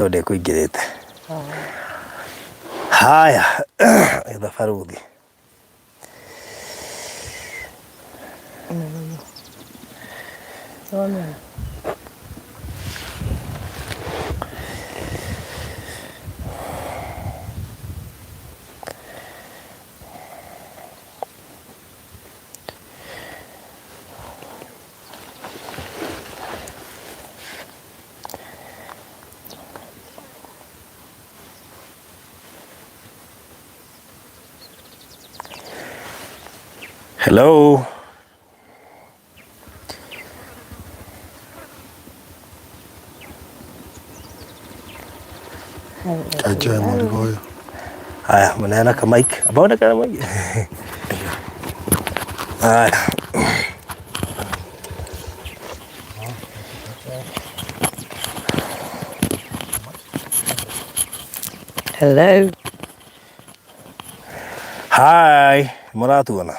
tonde kuingirite. Haya, thabarũthi. Hello. Acha morigoyo. Haya, mnaona kama mic. Abona kama mic. Haya. Hello. Hi, muratuona.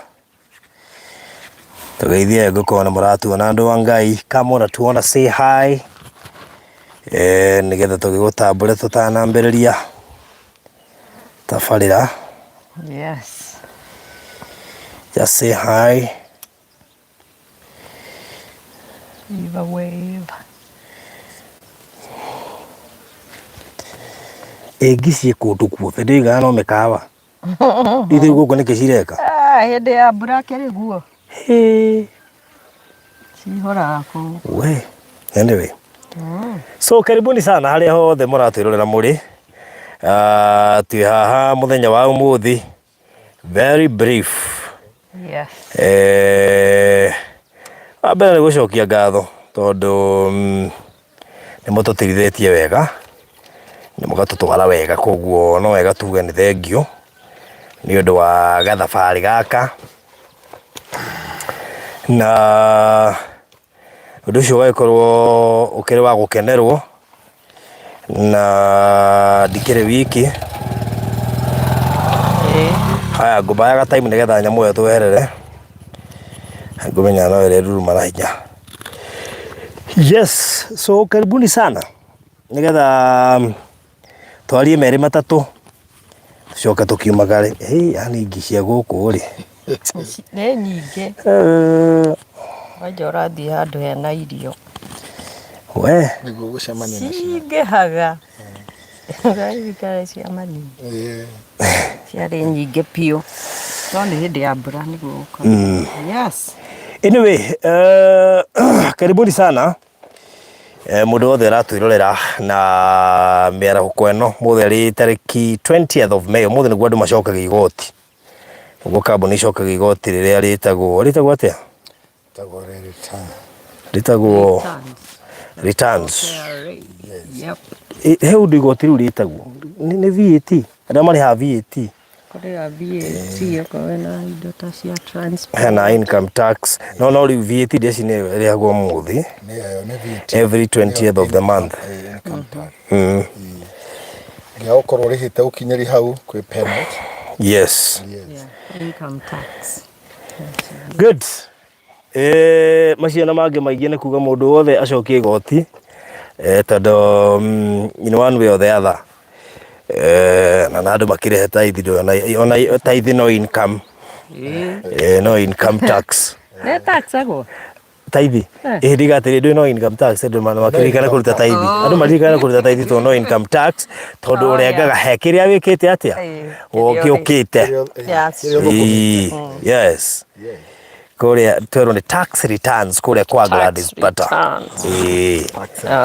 Tugeithie ngũkona muratuona andu a Ngai, kamona tuona say hi. Nigetha tugigutambure tutanambiriria tabarĩra. Yes. Just say hi. Leave a wave. Ngicie kũndũ guothe ndiga no mĩkawa. Ithe gũkũ nĩ kĩcireka. Hĩndĩ ya mbura kĩrĩ guo. Cihoraga kũu. We, anyway. So karibuni sana haria hothe muratwirorera muri. Twi haha muthenya wa umuthi. Very brief. Yes. Abera gucokia ngatho tondu ni mututirithetie wega. Ni mugatutwara wega koguo no wega tuge ni thengio. Ni undu wa gathabari gaka. Na undu ucio gaikorwo ukiri wa gukenerwo na ndikire wiki. Haya ngubayaga time nigetha nyamu yo tweherere. Ngumenya no ere ruruma na hinya. Yes, so karibuni sana. Nigetha twarie meri matatu. Coka tukiumagare. Ani ngishia guku ri. Nĩ nyingĩ. Wanja ũrathiĩ handũ hena irio. We. Nĩguo gũcemania nacio. Cingĩhaga. Gaikare cia mani. Ciarĩ nyingĩ piũ. No nĩ hĩndĩ ya mbura nĩguo gũkorwo. Yes. Anyway, karibuni sana. Mundu wothe aratwirorera na mĩarahuko ĩno mũtheri tariki 20th of May. Mũthenya nĩguo andũ macokaga igoti. Nĩguo kambuni icokaga igoti rĩrĩa rĩtagwo atia? Rĩtagwo returns. Yep. Heu ndu igoti rĩu rĩtagwo nĩ VAT. Arĩa marĩhaga VAT. Kũrĩha VAT okorwo na indo ta cia transport. Hena income tax. No rĩu VAT ndeci nĩ ĩrĩhagwo mũthĩ. Every 20th of the month. Income tax. Ngia okorwo rĩhĩte ũkinyĩri hau kwĩ penalty. Yes. Yeah, income tax. Good. Maciana mangĩ maingĩ nĩ kuga mũndũ wothe acokie igoti. Tondũ in one way or the other. Na andũ makĩrehe tithe ona tithe no income. No income tax. Nĩ tax agwo. Tithe. Ndigatĩrĩ ndũ no income tax andũ makĩrĩkana kũruta tithe. Andũ marĩkana kũruta tithe to no income tax tondũ ũrengaga he kĩrĩa wĩkĩte atĩa. Ũkĩũkĩte. Yes. Korea twerwo ni tax returns kule kwa Gladys Bata.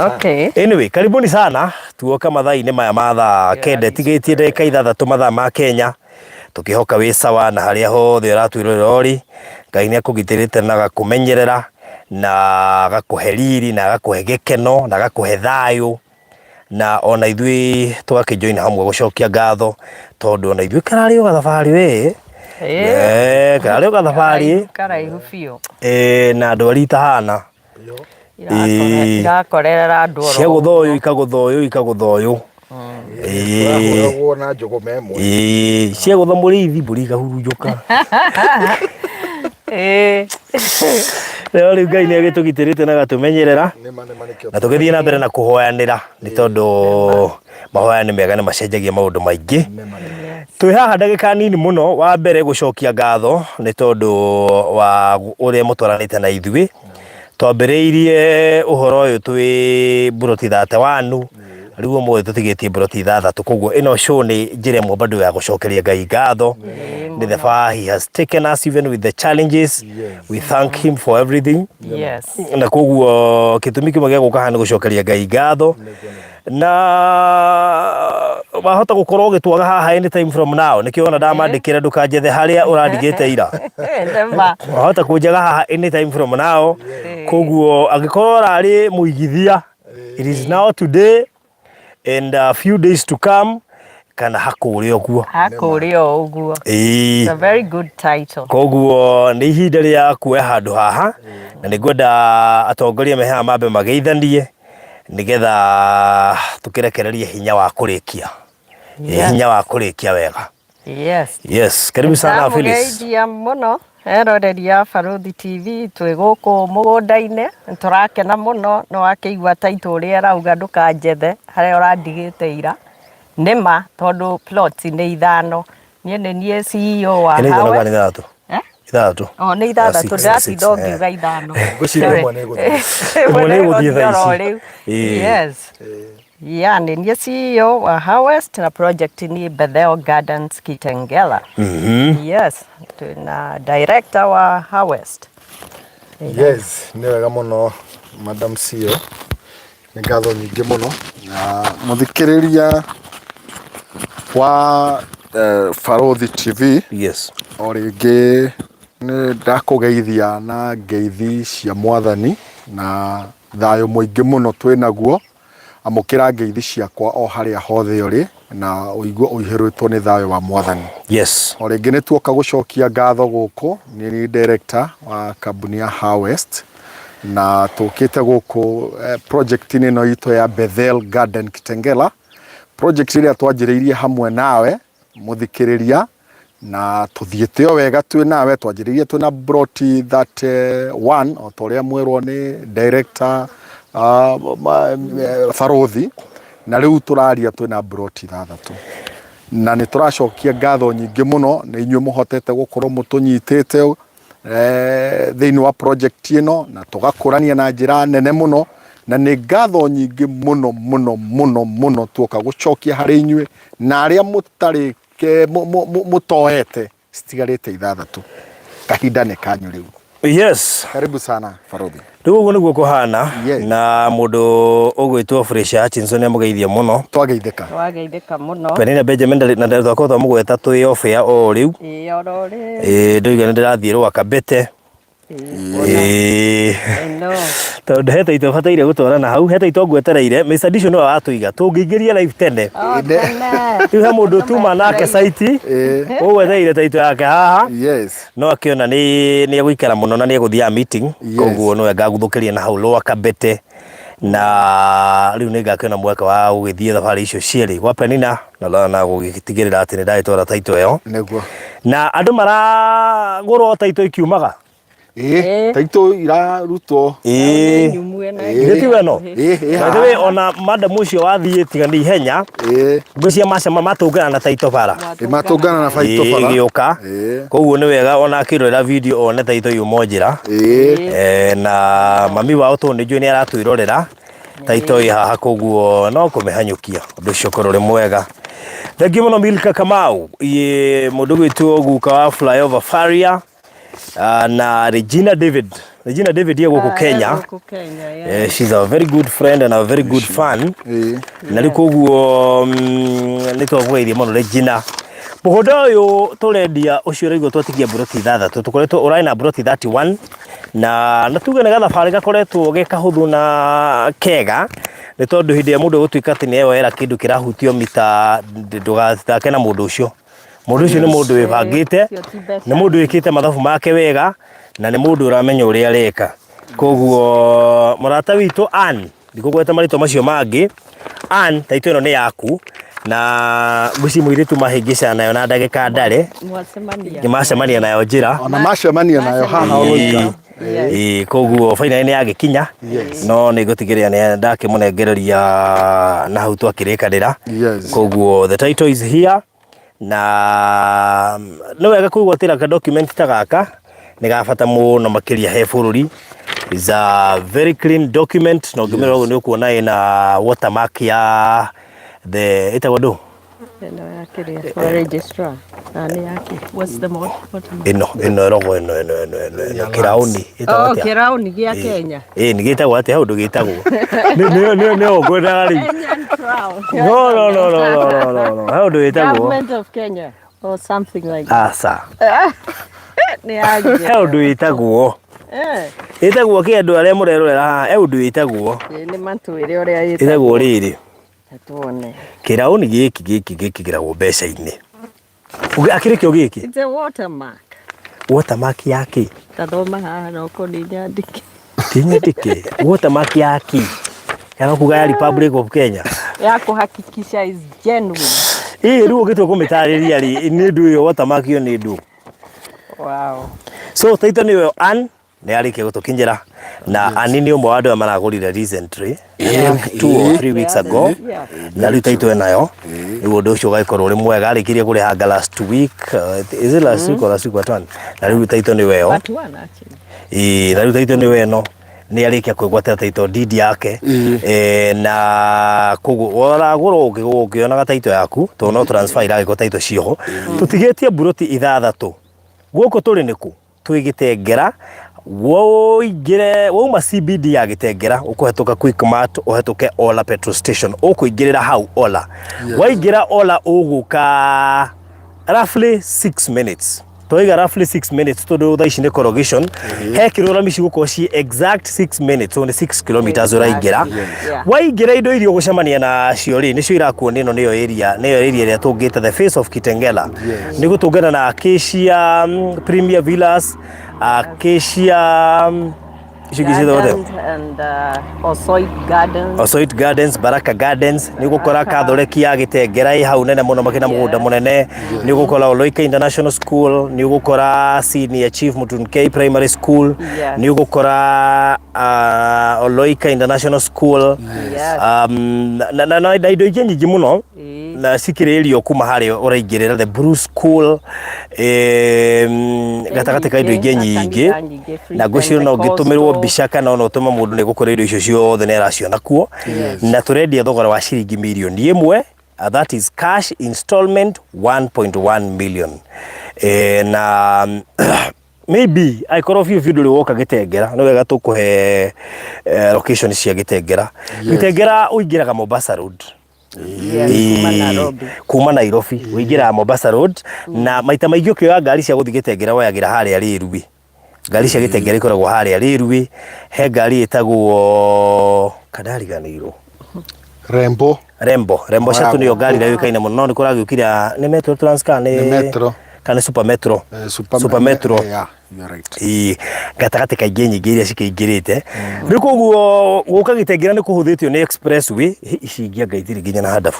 Okay. Anyway, karibuni sana. Tuoka mathaa-inĩ maya mathaa kende tigĩtie ndagĩka ithathatũ mathaa ma Kenya. Tukihoka wĩ sawa na harĩa hothe ũratwirorera uri. Ngai nĩ akũgitĩrĩte na agakũmenyerera na agakũhe riri na agakũhe gĩkeno na agakũhe thayũ. Na ona ithuĩ twakĩjoin hamwe gũcokia ngatho tondũ ona ithuĩ kararĩ o gathabarĩ we. Kararĩ o gathabarĩ. Karaihu biũ. Na andũ arita hana. Irakorera andũ oro. Ikagũthoyũ. Wona njogo memwe. Ciagũtha mũrĩithi mbũri ikahurunjũka. Rĩu Ngai nĩ agĩtũgitĩrĩte na agatumenyerera na tũgĩthiĩ na mbere na kũhoyanĩra nĩ tondũ mahoya nĩ mega nĩ macenjagia maũndũ maingĩ. Twĩ haha ndagĩka nini mũno wa mbere gũcokia ngatho nĩ tondũ wa ũrĩa mũtwaranĩte na ithuĩ. Twambĩrĩirie ũhoro ũyũ twĩ buroti 31 rĩu ũmũthĩ tũtigĩtie buroti 6 koguo ĩno show nĩ njĩra ĩmwe bado ya gũcokeria Ngai ngatho. The far he has taken us even with the challenges. We thank him for everything. Na koguo gĩtũmi kĩmwe gĩa gũka haha nĩ gũcokeria Ngai ngatho. Na wahota gũkorwo ũgĩtwaga haha anytime from now nĩkĩo ona ndamandĩkĩra Ndukanjethe Haria ũrandigĩte ira. Wahota kũnjaga haha anytime from now. Koguo angĩkorwo ũrarĩ mũigithia, it is now today and a few days to come kana hakũrĩa ũguo. Hakũrĩa ũguo. It's a very good title. Koguo nĩ ihinda rĩa kuoya handũ haha na nĩngwenda atongoria me haha mambe mageithanie nĩgetha tũkĩrekererie hinya wa kũrĩkia. Hinya wa kũrĩkia wega. Yes, karibu sana Phyllis. Ngeithia mũno eroreria Barothi TV twĩ gũkũ mũgũnda-inĩ tũrakena mũno no wakĩigua title ũrĩa arauga Ndukanjethe harĩa ũrandigĩte ira. Nĩma tondũ plots nĩ 5 niĩ CEO wa hawe. Nĩ 3. Nĩ 6 ndĩratinda ngiuga 5. Ngwĩciria ĩmwe nĩ ĩgũthiĩ. Yes. Yani niĩ CEO wa Harvest na project ni Bethel Gardens Kitengela. Yes, na director wa Harvest. Yes, nĩ wega mũno Madam CEO. Nĩ ngatho nyingĩ mũno na mũthikĩrĩria wa Barothi TV. Yes. O rĩngĩ nĩ ndakũgeithia na ngeithi cia Mwathani na thayũ mũingĩ mũno twĩnaguo. Amũkĩra ngeithi ciakwa o harĩa hothe ũrĩ na ũigua ũihũrĩtwo nĩ thayũ wa Mwathani. Yes. O rĩngĩ nĩ tuoka gũcokia ngatho gũkũ nĩ director wa kambuni ya Harvest na tũkĩte gũkũ project-inĩ ĩno itũ ya Bethel Garden Kitengela. Project ĩrĩa twanjĩrĩirie hamwe nawe mũthikĩrĩria na tuthiĩte o wega twĩ nawe twanjĩrĩirie twĩna buroti 31 o torĩa mwĩrwo nĩ director Barothi na rĩu tũraria twĩna buroti 6 na nĩ tũracokia ngatho nyingĩ mũno nĩ inyuĩ mũhotete gũkorwo mũtũnyitĩte thĩinĩ wa project ĩno na tũgakũrania na njĩra nene mũno na nĩ ngatho nyingĩ mũno tuoka gũcokia harĩ inyuĩ na arĩa mũtarĩ mũtoete citigarĩte 6 kahinda nĩ kanyu rĩu. Yes. Karibu sana Barothi. Rĩu ũguo nĩguo kũhana na mũndũ ũgwĩtwo Felicia Hutchinson nĩamũgeithia mũno. Twageithĩka mũno. Penina Benjamin na twakorwo twamũgweta twĩ off-air o rĩu. Ndoiga nĩ ndĩrathiĩ rũa Kabete. Tondũ he taito bataire gũtwarana hau he taito ngwetereire Mr. Disho nĩwe watũiga tũngĩingĩria live tene. Rĩu he mũndũ tuma nake site ũgwetereire taito yake haha no akĩona nĩ egũikara mũno na nĩ egũthiaga meeting koguo nĩwe ngaguthũkĩria na hau rũa Kabete na rĩu nĩ ngakĩona mwaka wa gũgĩthiĩ thabarĩ icio cierĩ gwa Penina na gũgĩtigĩrĩra atĩ nĩ ndagĩtwara taito ĩyo na andũ maragũrwo taito ikiumaga. Taito irarutwo Gĩtiwe no Gĩtiwe ona madam ũcio wathiĩ tiga nĩ ihenya ngwĩcia macama matũngana na taito bara matũngana na taito bara gĩũka koguo nĩ wega ona akĩrorera video one taito yumo njĩra na mami wao to nĩ njũĩ nĩ aratwĩrorera taito ĩ haha koguo no kũmĩhanyũkia ũndũ ũcio ũkorwo ũrĩ mwega. Thengiũ mũno Milka Kamau mũndũ gwĩtwo guka wa flyover Haria na Regina David ye gũkũ Kenya. She's a very good friend and a very good fan. Na rĩu koguo nĩ twagũgeithia mũno Regina. Mũgũnda ũyũ tũrendia ũcio rĩguo twatigia buroti 6 tũkoretwo ũrarĩ na buroti 31 na tuge nĩ gathabarĩ gakoretwo gekahũthũ na kega nĩ tondũ hĩndĩ ya mũndũ gũtuĩka atĩ nĩ eyoera kĩndũ kĩrahutio mita ndũgathake na mũndũ ũcio. Mũndũ ũcio nĩ mũndũ wĩbangĩte, nĩ mũndũ wĩkĩte mathabu make wega na nĩ mũndũ ũramenya ũrĩa areka. Koguo mũrata witũ Ann, ndikũgweta marĩtwa macio mangĩ. Ann, taito ĩno nĩ yaku na guci muiritu mahingica nayo na ndagika ndare macemania nayo njira ona macemania nayo haha oika koguo final ni yagikinya no ni gutigirira ni ndakimunengereria na hau twakirikanira koguo the title is here na no wega kuigwatira ka document ta gaka ni gabata muno makiria he bururi is a very clean document no ngimero ni ukuona ina watermark ya the itagodo registrar what's the mod ino rogo ino kirauni itagodo kirauni gia Kenya ni gitagwo ate hau ndugitagwo ni ogwena ri no hau ndugitagwo government of Kenya or something like that asa ni aje hau ndugitagwo itagwo kindu aria murerorera hau ndugitagwo ni matuire uria itagwo riri tuone kirauni giki giragwo mbeca-ini akirikio giki it's a watermark yaki tathoma haha no kodi nyandike watermark yaki yana kuga ya Republic of Kenya ya kuhakikisha is genuine riu gitwe kumitariria ri ni ndu yo watermark yo ni ndu wow so taito niwe an ni arike gutukinjira na anini umwe wa andu maragurire recently 2 or 3 weeks ago na riu taito nayo ni undu ucio gaikorwo ri mwega arikirie kuriha last week is it last week or last week but one na riu taito ni weo na riu taito ni weno ni arikia kwigwatira taito deed yake na kugu oraguro ukiona gataito yaku to no transfer iragiko taito cioho tutigetie buroti ithathatu guko turi niku twigitengera woigire wouma CBD ya Gitengera ukuhetoka Quickmart uhetoke Ola petrol station ukuingirira hau Ola waigira Ola uguka roughly 6 minutes toiga roughly 6 minutes to tha ici ni corrugation he kirora mici gukoci exact 6 minutes only 6 kilometers uraigira waigira indo irio gucemania na ciori nicio irakuona ino niyo area ria tungite the face of Kitengela ni gutungana na Acacia Premier Villas Acacia and Osoit Gardens Baraka Gardens ni gukora Kathoreki ya Gitengera i hau nene muno makina mugunda munene ni gukora Oloika International School ni gukora Senior Chief Mutunkei Primary School ni gukora Oloika International School na indo ingĩ nyingĩ muno na sikiririo kuma hari uraingirira the Bruce School gatagati ka indo ingĩ nyingĩ na gucio no gitumirwo mbica kana no tuma mundu ni gukora indo icio ciothe ne raciona kuo na turendia thogora wa ciringi milioni 1 that is cash installment 1.1 million na maybe I call of you video woka Gitengera no wega tukuhe location cia Gitengera Gitengera uingiraga Mombasa Road kuma Nairobi uingira Mombasa Road na maita maingĩ ukioya ngari cia guthi Gitengera wayagira haria Rirui ngari cia Gitengera ikoragwo haria Rirui he ngari itagwo kadariganirwo Rembo shatu niyo ngari nayo ikaine muno ni kuragiukira ni Metro Transcar ni Metro kana Super Metro you're right gatagati kaingĩ nyingĩ iria cikĩingĩrĩte rĩu koguo gũka Gitengera nĩ kũhũthĩtio nĩ expressway ici ingĩ ngaithiri nginya na handabu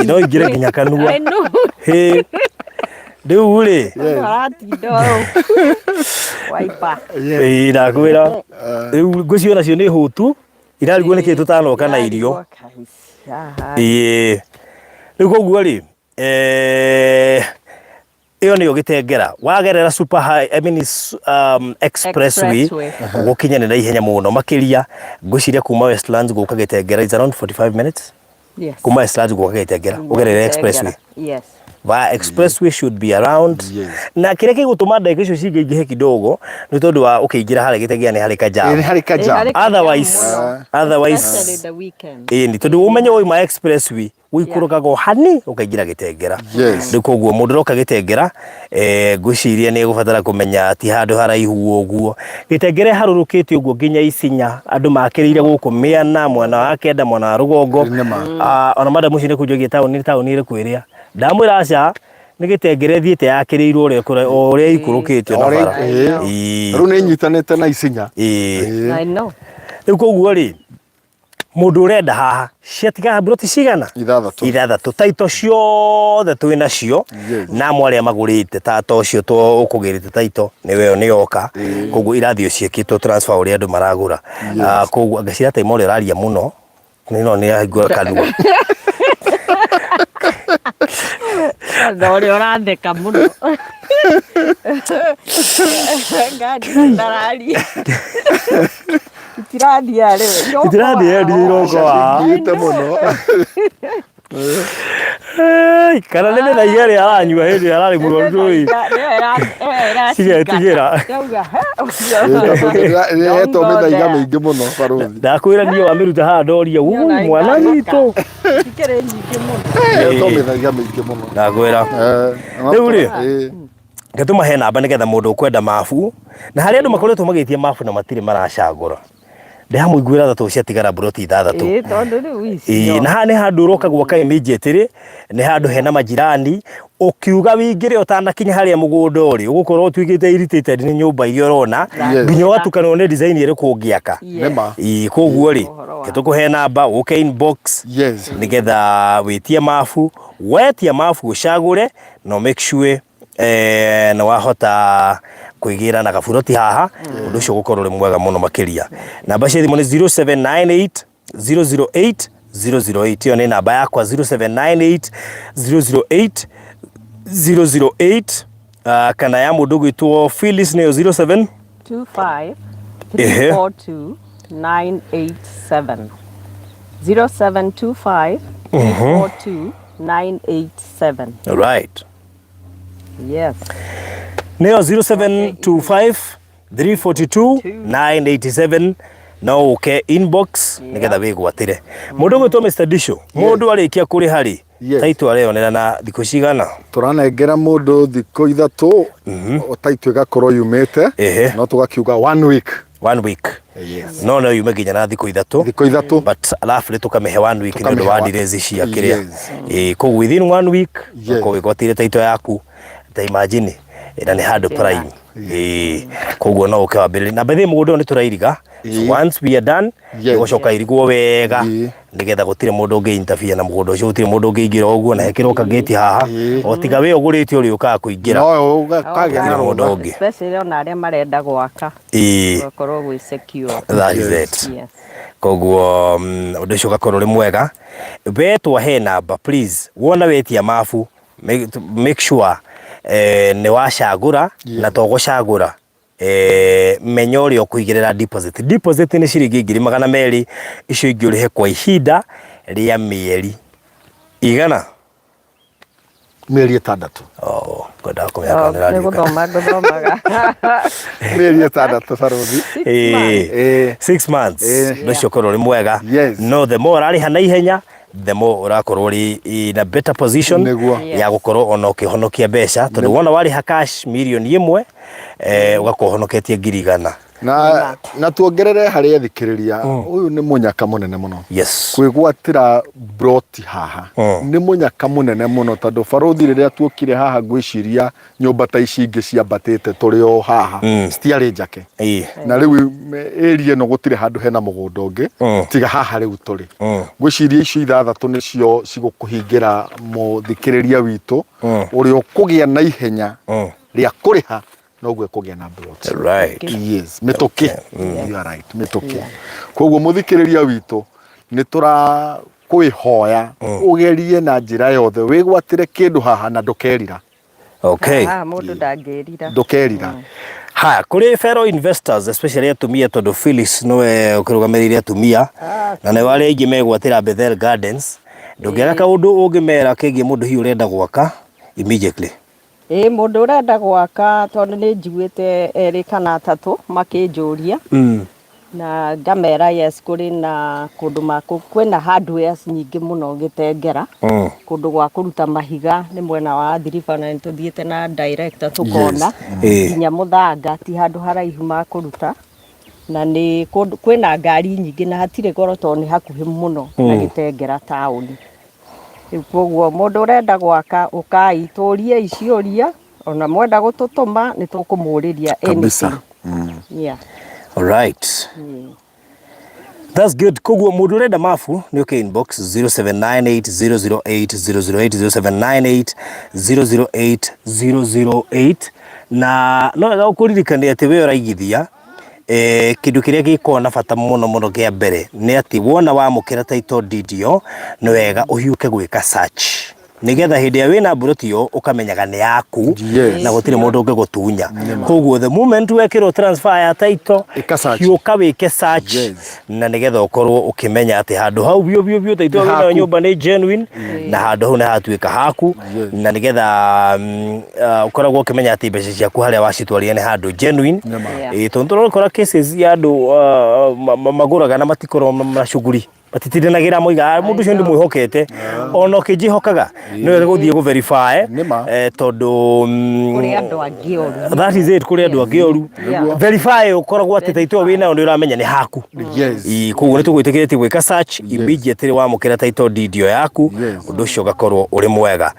no ingire nginya kanua rĩu rĩ ndakwĩra rĩu ngũcio nacio nĩ hũtu irarigwo nĩkĩ tũtanoka na irio rĩu koguo rĩ iyo niyo Gitengera wagerera super high expressway gukinya na ihenya muno makiria nguciria kuma Westlands guka Gitengera is around 45 minutes kuma Westlands guka Gitengera ugerera expressway expressway should be around na kile kigutuma ndege icio cingĩingĩhe kidogo ni tondu wa ukiingira hale Gitengera ni hale kaja otherwise ni tondu umenye oima expressway wikurukago hani ukaingira Gitengera ndikoguo mundu roka Gitengera nguciria ni gubatara kumenya ti handu haraihu uguo Gitengera harurukite uguo nginya Isinya andu makirire guku miana mwana wa kenda mwana wa rugongo ona madamu cine kujogia tauni ire kwiria ndamwira aca ni Gitengera thiite yakirirwo uria ikurukitio na bara riu ni nyitanite na Isinya I know riu koguo ri mundu urenda haha ciatiga broti cigana ithathatu taito ciothe twina cio na mwari amagurite tato cio to ukugirite taito niwe ni yoka koguo irathio ciekitwo transfer uri andu maragura koguo ngacira taimo uri raria muno nino ni ahingura kanua Ndori uratheka muno ngadi darari itirathia riwe itirathia ndiroko ngite muno kana nĩ mĩthaiga ĩrĩa aranyua hĩndĩ ĩrĩa ararĩ mũrwaru ũyũ cigetigira ĩrehetwo mĩthaiga mĩingĩ mũno baruthi ndakwĩra niĩ wamĩruta haha ndoria mwana witũ ikĩrĩ nyingĩ mũno ĩrehetwo mĩthaiga mĩingĩ mũno ndakwĩra rĩu rĩ ngatũma he namba nĩgetha mũndũ ũkwenda mabu na harĩ andũ makoretwo magĩtia mabu na matirĩ maracagũra ndihamũiguĩra thatũ ciatigara broti ithathatũ tondũ rĩu ici na haha nĩ handũ ũroka gwaka immediately nĩ handũ hena majirani ukiuga wingire utanakinya haria mugunda uri ugukorwo tuigite irritated ni nyumba iria urona nginya watukanwo ni design iriku ungiaka koguo ri tukuhe namba uke inbox nigetha witie mafu wetia mafu ucagure no make sure na wahota kuigira na gaburoti haha undu ucio gukorwo ri mwega muno makiria namba cia thimu ni 0798 008 008 iyo ni namba yakwa 0798 008 008 kana ya mundu gwitwo Phyllis nayo 0725 342 987 0725 342 987 right yes nayo 0725 342 987 no uke inbox nigetha wigwatire mundu gwitwo Mr Disho mundu arikia kuri hari taito areyonera na thikũ cigana turanengera mundu thikũ ithatu taito igakorwo yumite no tugakiuga 1 week no yume nginya na thikũ ithatu but alafu tukamehe 1 week nĩ ũndũ wa delays cia kiria koguo within 1 week ko wigwatire taito yaku ta imagine ina ni handũ prime koguo no uke wambere na bethe mũgũnda ni turairiga once we are done gucoka irigwo wega nigetha gutire mundu ungi interfere na mũgũnda ucio gutire mundu ungi ingira uguo na hekirwo kageti haha o tiga we ugurite uri ukaga kuingira no ukagĩa na mundu ungi especially ona aria marenda gwaka gukorwo gwi secure that is it koguo undu ucio gakorwo ri mwega betwa he namba please wona wetia mafu make sure ni wacagura na to gucagura menya uri okuigirira deposit ni ciringi 200 icio ingi urihe kwa ihinda ria mieri igana mieri 6 ngoda kumya kana ni guthomaga mieri 6 baruthi 6 months ndio korwo ri mwega no the more ari hana ihenya the more urakorwo ri in a better position ya gukorwo ona ukihonokia mbeca tondu wona wari ha cash million imwe ugakohonoketie ngiri igana na tuongerere haria thikiriria uyu ni munyaka munene muno kwigwatira broti haha ni munyaka munene muno tondu baruthi riria tuokire haha ngwiciria nyumba ta ici ingi ciambatite turi o haha citiari njake na riu area no gutire handu hena mugunda ungi tiga haha riu turi ngwiciria icio ithathatu nicio cigukuhingira muthikiriria witu uri ukugia na ihenya ria kuriha noguo kugia na broti right mituki you are right mituki koguo muthikiriria witu ni tura kwihoya ugerie na njira yothe wigwatire kindu haha na ndukerira mundu ndangirira ndukerira ha kuri fellow investors especially atumia tondu Phyllis nowe ukirugamiriria atumia na ne wale ingi megwatira Bethel Gardens ndungiaga kaundu ungimera kegi mundu hi urenda gwaka immediately mundu urenda gwaka tondu ni njiguite eri kana atatu makinjuria na ngamera yes kuri na kundu maku kwena hardwares nyingi muno gitengera kundu gwa kuruta mahiga ni mwena wa Thiriba na nituthiite na director tukona nginya muthanga ti handu haraihu ma kuruta na ni kwena ngari nyingi na hatire goro to ni hakuhi muno na gitengera town koguo mundu urenda gwaka ukaituria icioria ona mwenda gututuma ni tukumuriria anything all right That's good. Koguo mundu urenda mafu ni okay inbox 0798008008 0798008008 na no wega ukuririkania ati we uraigithia kindu kiria giko na bata muno kia mbere ni ati wona wamukira title deed yo ni wega uhiuke gwika search nigetha hindi ya wina buroti yo ukamenyaga ni yaku na gutire mundu ungegutunya koguo the moment wekirwo transfer ya title hiuka wike search na nigetha ukorwo ukimenya ati handu hau bio title wina nyumba ni genuine na handu hau ni hatuika haku na nigetha ukoragwo ukimenya ati mbeca ciaku haria wacitwarire ni handu genuine tondu ukora cases ya andu maguraga na matikorwo na shughuli batitindanagira moiga mundu ucio ndi mwihokete ono kijihokaga no guthie go verify tondu kuri andu angioru that is it kuri andu angioru verify ukoragwo ati title wina ndio uramenya ni haku kuguo ni tugwitikirie gwika search immediately wamukira title deed yaku undu ucio gakorwo uri mwega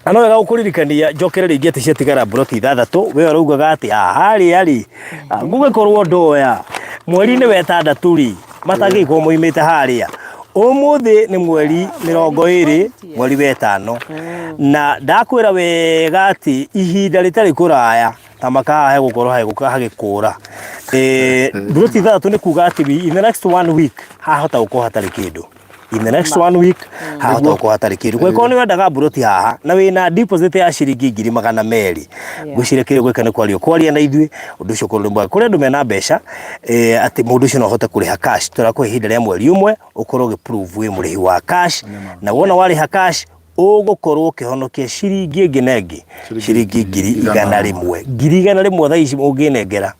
ano wega ukuririkania njokere ringi ati ciatigara broti 6 we uraugaga ati Haria ngugekorwo ndoya mweri ni wetandatu ri matagiko muimite Haria umuthi ni mweri 20 mweri wetano na ndakwira wega ati ihinda ritari kuraya tamaka he gukorwo hagikura broti 6 ni kuga ati in the next 1 week hahota uko hatari kindu in the next 1 week hahota uko hatari kindu kwa iko ni wendaga broti haha na wina deposit ya ciringi 200 gucirekire gwika ni kwaria na ithui undu ucio kurumba kuri andu mena mbeca ati mundu ucio no hote kuriha cash turakwe ihinda ria mweri umwe ukorwo giprove wi murihi wa cash na wona wariha cash ugukorwo ukihonokia ciringi ingi nengi ciringi 100 thaa ici unginengera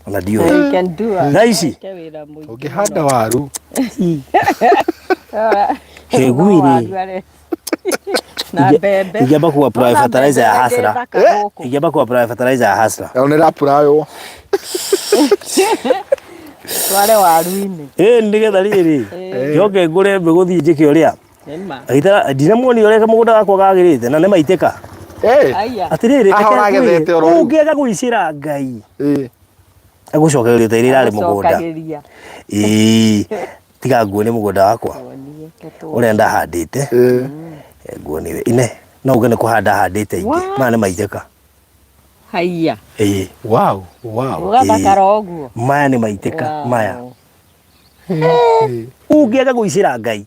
ona dio thaa ici ukihanda waru hegwire na bebe igamba ku apply fertilizer ya Hasra igamba ku apply fertilizer ya Hasra ona apply wale waru-ini ndigetha riri joke ngure mbiguthi njike uria aitara ndinamwoni uria kamugunda gakwa gagirite na ni maiteka atiriri ahoragethete oro ungiega guicira Ngai agucokereria tairi rari mugunda tiga nguone mugunda wakwa uria ndahandite nguone ine no ugene kuhanda handite ingi ma ni maiteka Hinya wow ugathakara oguo maya ni maiteka maya ungiega guicira Ngai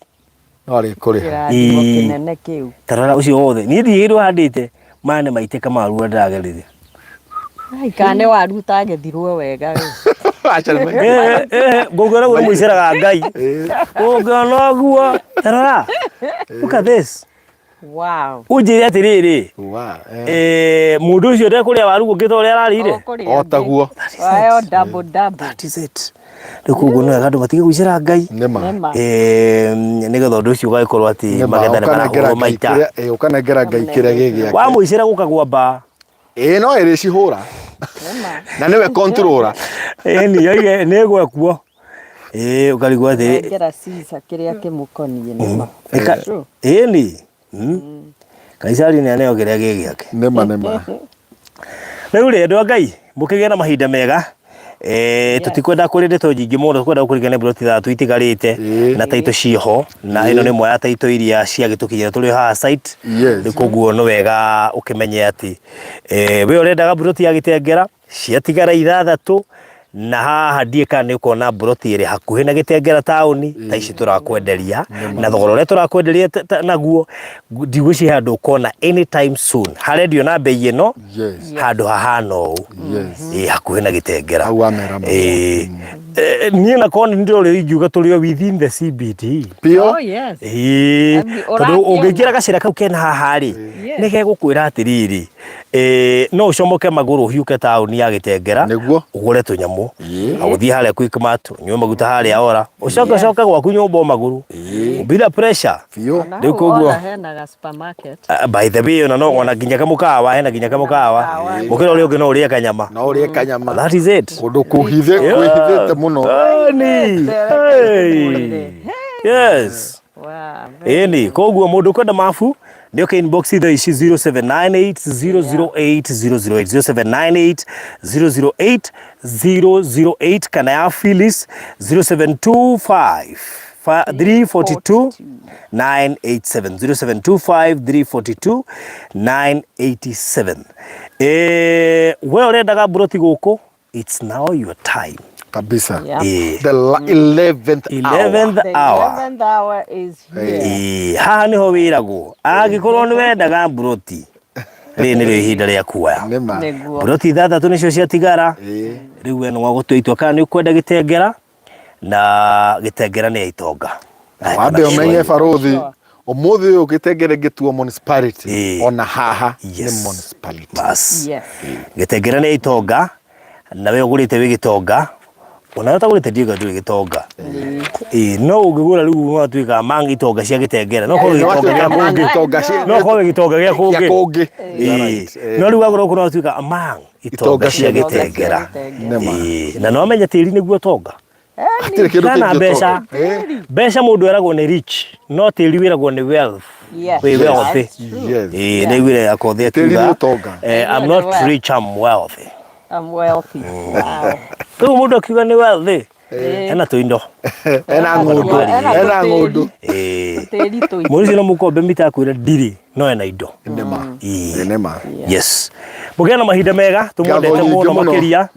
ori kuri kinene kiu tarara ucio wothe ni thigirwo handite maya ni maiteka maru ndagerire kane waru utagethirwo wega gogora gwe muiciraga Ngai ugana guo tarara look at this wow ujire atiriri mundu ucio ndekuria waru gukita uria ararire otaguo ayo double that is it rikugo no andu matige guicira Ngai nigetha undu ucio ugakorwo ati magetha ni marahurwo maita ukanengera Ngai kiria gigia wa muicira gukagwa ba no iri cihura na niwe controller ni yeye negwa kuo ukarigwa ati ngera sisa kiria kimukonie nema ni kaisari ni aneo kiria gigiake nema riu ri andu Ngai mukigia na mahinda mega tutikwenda kurinde to jingi muno tukwenda kurigana broti 3 itigarite na taito ciho na ino ni moya taito iria cia gitukinyira tuli ha site rikuguo no wega ukimenye ati we urendaga broti ya gitengera ciatigara 6 na haha ndieka ni ukona broti iri hakuhi na gitengera tauni ta ici turakwenderia na thogora uria turakwenderia naguo ndiguci handu ukona anytime soon harendio na bei ino handu hahana uu hakuhi na gitengera nie na kona ndio ri ngiuga turi within the CBD pio tondu ungikira gacira kau kena haha ri ni gegukwira atiriri no ucomoke maguru hiuke tauni ya gitengera ugure tunyamu aguthie haria quick mart nywe maguta haria ora ucoka gwaku nyumba maguru bila pressure ndio kuguo hena supermarket by the way no ona ginya kamukawa hena ginya kamukawa mukira uri ungino uri kanyama no uri kanyama that is it undu kuhithite muno yes ni koguo mundu kwenda mafu ndio ka inbox itho ici 0798 008 008 kana ya Phyllis 0725 342 987 0725 342 987. Wewe urendaga broti guku, it's now your time kabisa. Yeah. The 11th hour. The 11th hour is here. Haha niho wiragwo agikorwo ni wendaga broti ri ni ri ihinda ria kuoya broti ithathatu nicio ciatigara riu we no gutwitwa kana ni ukwenda gitengera na gitengera ni itonga wabe umenye baruthi umuthi uyu gitengere gituo municipality ona haha ni municipality bas gitengera ni itonga na we ugurite wi gitonga unahota gurite ndiga nduri gitonga no ungigura riu watwika mangi itonga cia gitengera no ko gitonga gya kungi no ko gitonga gya kungi no riu agura ko watwika mangi itonga cia gitengera na no menya tiri niguo tonga kana besha mundu eragwo ni rich no tiri wiragwo ni wealth we wealthy ni wire akothe tuga I'm not rich, I'm wealthy. I'm wealthy. Wow. Tu mundu akiuga ni wealthy ena tuindo ena ngundu muri no mukombe mita kwira ndiri no ena indo nema yes mugena mahinda mega tumwendete muno makiria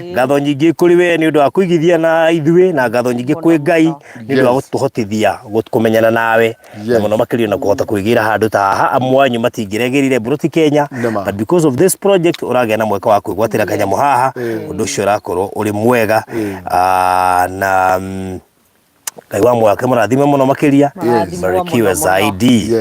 ngatho nyingi kuri we ni undu wa kuigithia na ithuĩ na ngatho nyingi kwi Ngai ni undu wa gutuhotithia kumenyana nawe na muno makiria na kuhota kuigira handu ta haha amwanyu matingiregerire broti Kenya, but because of this project uragĩa na mweka wa kwigwatira kanyamu haha undu ucio urakorwo uri mwega na Ngai wa mwake murathime muno makiria barikiwe zaidi.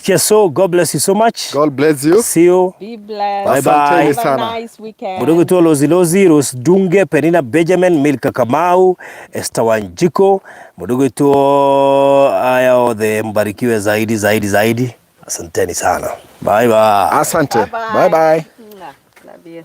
Yes, so God bless you so much. God bless you. See you. Be blessed. Bye bye. Have a nice weekend. Mudogo tu Lozi Rose Dunge, Penina Benjamin, Milka Kamau, Esther Wanjiko, mudogo tu aya othe mbarikiwe zaidi. Asanteni sana. Bye bye. Asante. Bye bye. Love you.